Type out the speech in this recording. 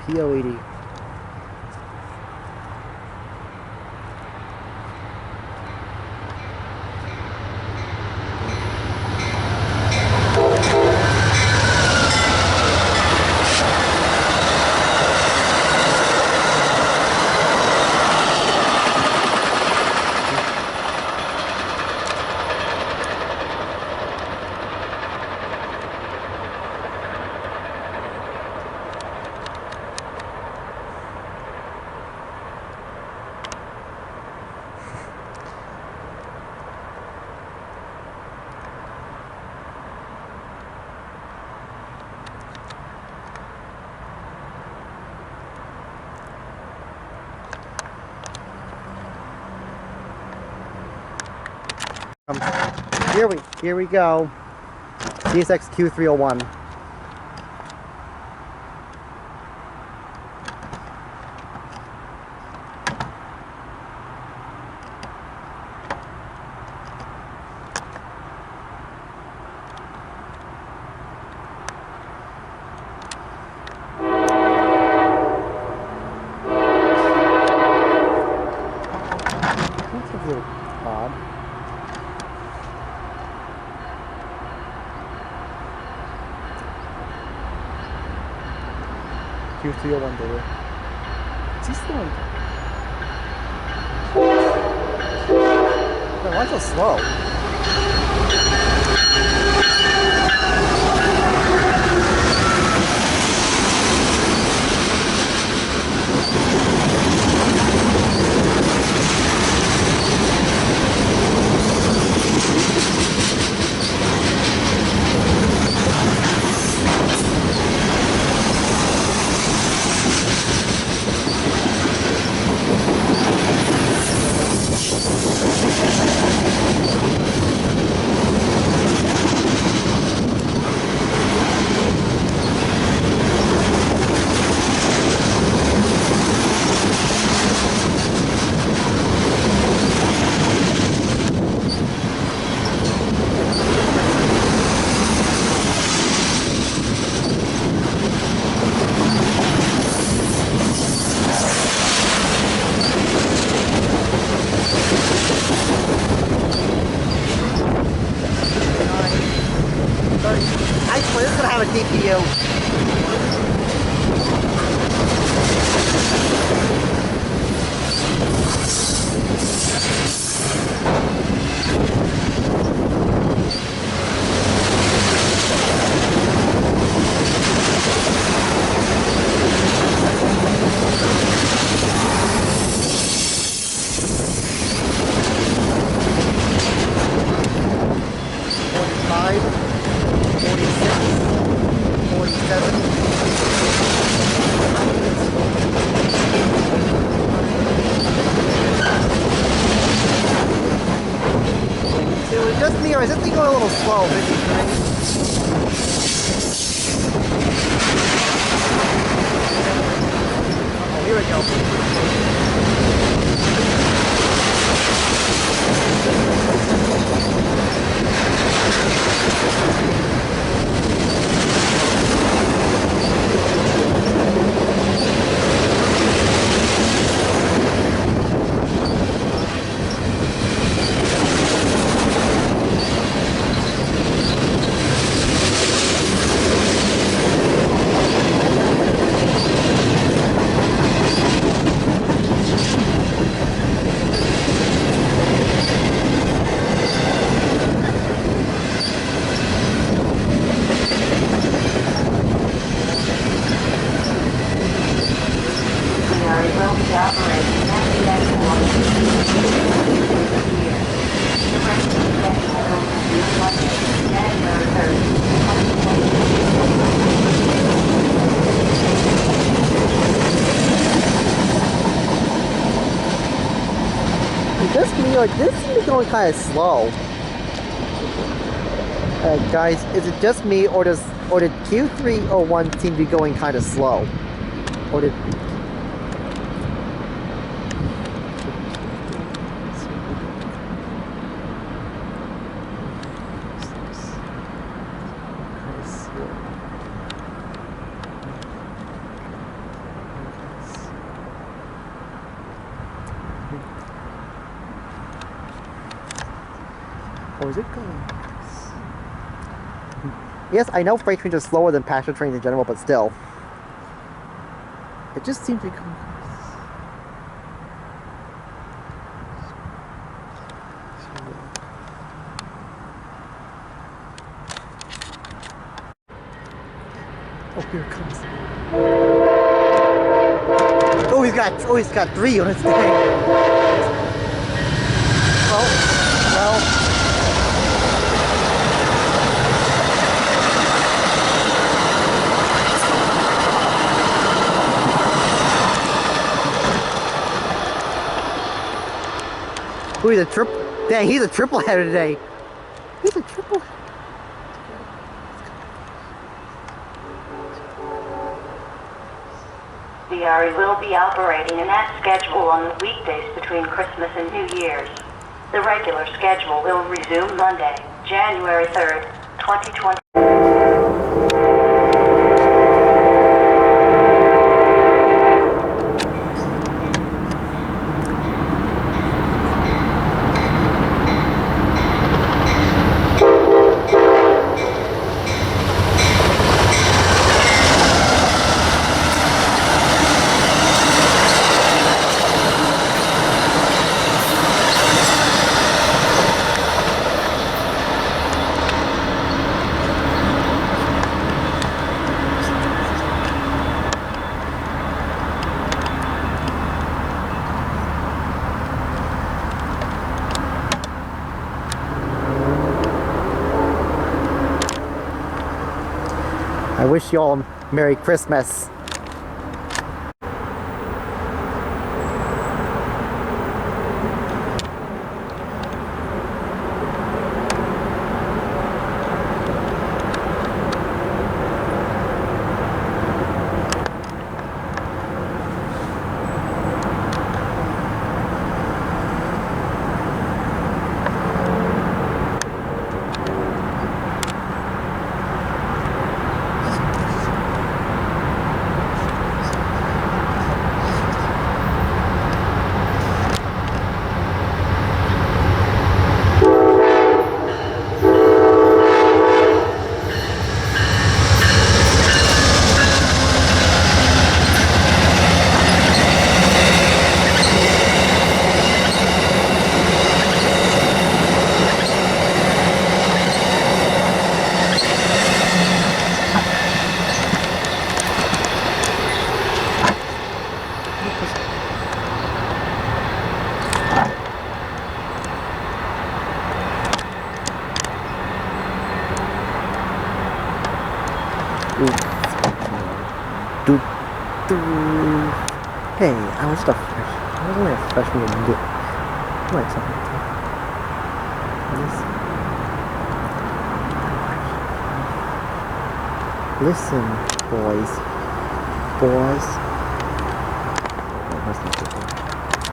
PO80. Here we go. CSX Q301. That's a little odd. Q301 data. Is he still in? Man, why so slow? I swear this is gonna have a DPU. Just me, or is this thing going a little slow? 53. Oh, here we Just me, or this seems to be going kind of slow. Guys, is it just me, or did Q301 seem to be going kind of slow? Or did... goes, it goes. Yes, I know freight trains are slower than passenger trains in general, but still. It just seems to come. Oh, here it comes. Oh, he's got 3 on his thing. Well. Oh, he's a triple. Dang, he's a triple header today. He's a triple. The RE will be operating in that schedule on the weekdays between Christmas and New Year's. The regular schedule will resume Monday, January 3rd, 2020. I wish you all Merry Christmas. Hey, I was just a freshman. I was only a freshman in the like something. Listen, boys.